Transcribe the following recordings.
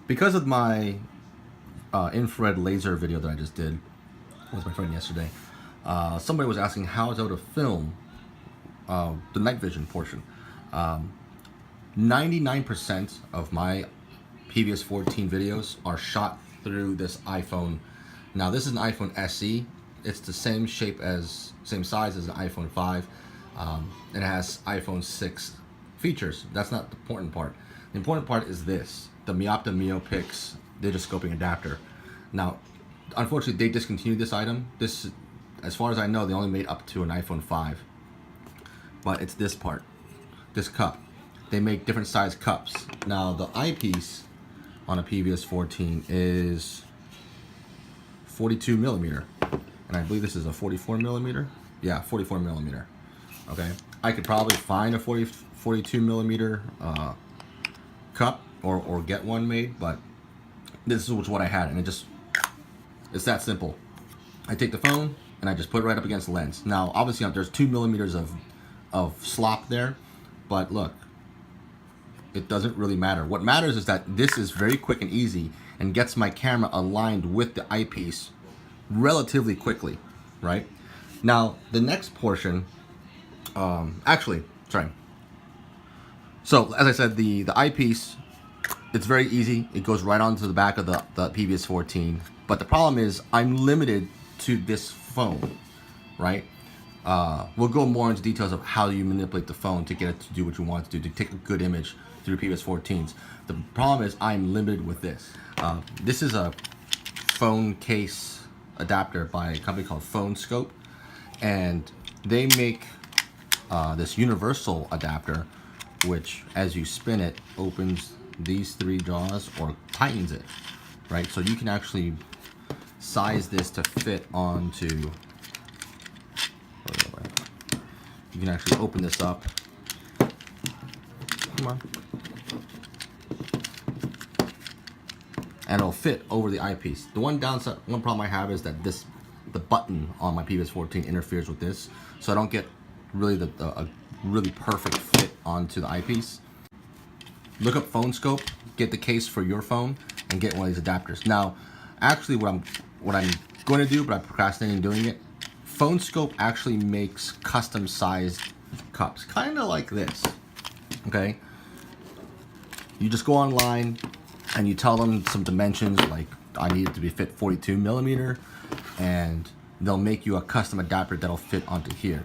Because of my infrared laser video that I just did with my friend yesterday, somebody was asking how to film the night vision portion. 99% of my PVS-14 videos are shot through this iPhone. Now this is an iPhone SE. It's the same size as an iPhone 5. It has iPhone 6 features. That's not the important part. The important part is this, the Meopta MeoPix digiscoping adapter. Now, unfortunately, they discontinued this item. This, as far as I know, they only made up to an iPhone 5. But it's this part, this cup. They make different size cups. Now, the eyepiece on a PVS-14 is 42 millimeter. And I believe this is a 44 millimeter. Yeah, 44 millimeter. Okay. I could probably find a 42 millimeter cup or get one made, but this is what I had, and it's that simple. I take the phone and I just put it right up against the lens. Now, obviously, there's 2 millimeters of slop there, but look, it doesn't really matter. What matters is that this is very quick and easy and gets my camera aligned with the eyepiece relatively quickly, right? Now, the next portion, so as I said, the eyepiece, it's very easy. It goes right onto the back of the PVS-14. But the problem is I'm limited to this phone, right? We'll go more into details of how you manipulate the phone to get it to do what you want it to do, to take a good image through PVS-14s. The problem is I'm limited with this. This is a phone case adapter by a company called PhoneScope, and they make this universal adapter, which as you spin it opens these 3 jaws or tightens it, right? So you can actually size this to fit onto, you can actually open this up, come on, and it'll fit over the eyepiece. The one problem I have is that the button on my PVS-14 interferes with this, so I don't get really a really perfect fit onto the eyepiece. Look up PhoneScope, get the case for your phone, and get one of these adapters. Now, actually, what I'm going to do, but I'm procrastinating doing it, PhoneScope actually makes custom-sized cups, kind of like this. Okay, you just go online and you tell them some dimensions, like I need it to be fit 42 millimeter, and they'll make you a custom adapter that'll fit onto here.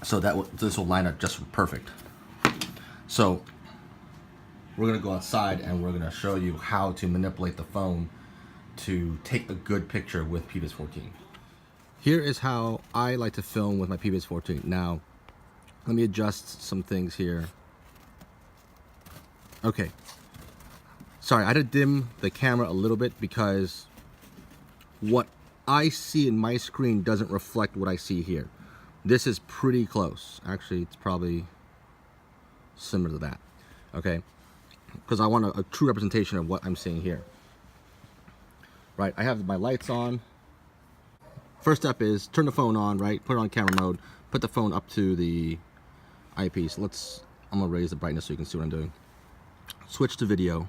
So this will line up just perfect. So we're gonna go outside and we're gonna show you how to manipulate the phone to take a good picture with PVS-14. Here is how I like to film with my PVS-14. Now, let me adjust some things here. Okay. Sorry, I had to dim the camera a little bit because what I see in my screen doesn't reflect what I see here. This is pretty close. Actually, it's probably similar to that. Okay? Because I want a true representation of what I'm seeing here. Right, I have my lights on. First step is turn the phone on, right? Put it on camera mode. Put the phone up to the eyepiece. I'm gonna raise the brightness so you can see what I'm doing. Switch to video.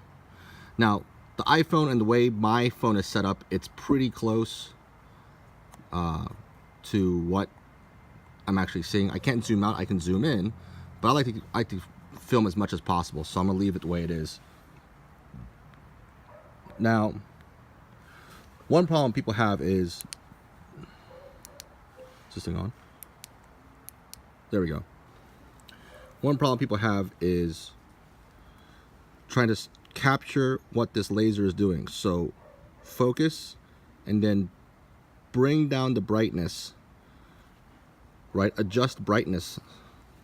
Now, the iPhone and the way my phone is set up, it's pretty close to what I'm actually seeing. I can't zoom out, I can zoom in, but I like to film as much as possible, so I'm gonna leave it the way it is. Now, one problem people have is this thing on? There we go. One problem people have is trying to capture what this laser is doing. So focus and then bring down the brightness, right? Adjust brightness.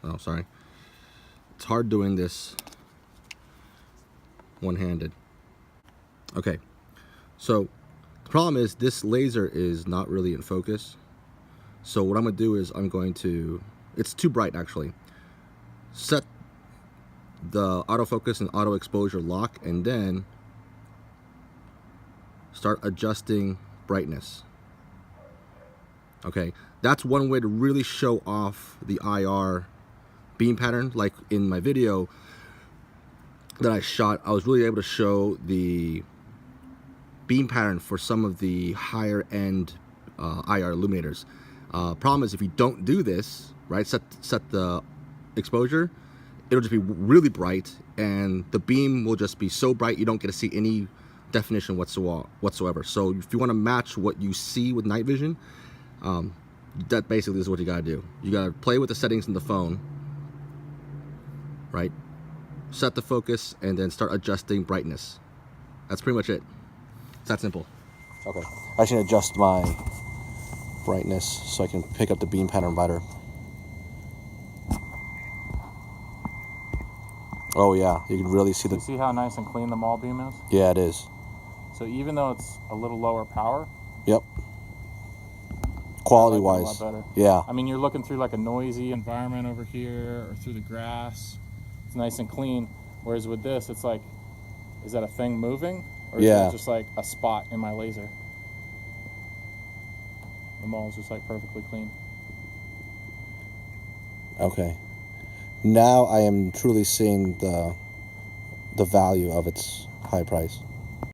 Oh, sorry. It's hard doing this one-handed. Okay, so the problem is this laser is not really in focus. So what I'm gonna do is it's too bright actually. Set the autofocus and auto exposure lock and then start adjusting brightness. Okay, that's one way to really show off the IR beam pattern. Like in my video, that I shot, I was really able to show the beam pattern for some of the higher end IR illuminators. Problem is, if you don't do this, right, set the exposure, it'll just be really bright, and the beam will just be so bright you don't get to see any definition whatsoever. So if you want to match what you see with night vision, that basically is what you gotta do. You gotta play with the settings in the phone, right? Set the focus and then start adjusting brightness. That's pretty much it. It's that simple. Okay, I should adjust my brightness so I can pick up the beam pattern better. Oh yeah, you can really see the... You see how nice and clean the mall beam is? Yeah, it is. So even though it's a little lower power... Yep. Quality I like wise. it a lot better. Yeah. I mean, you're looking through like a noisy environment over here or through the grass. It's nice and clean. Whereas with this, it's like, is that a thing moving? Or is that just like a spot in my laser? The mall is just like perfectly clean. Okay. Now I am truly seeing the value of its high price.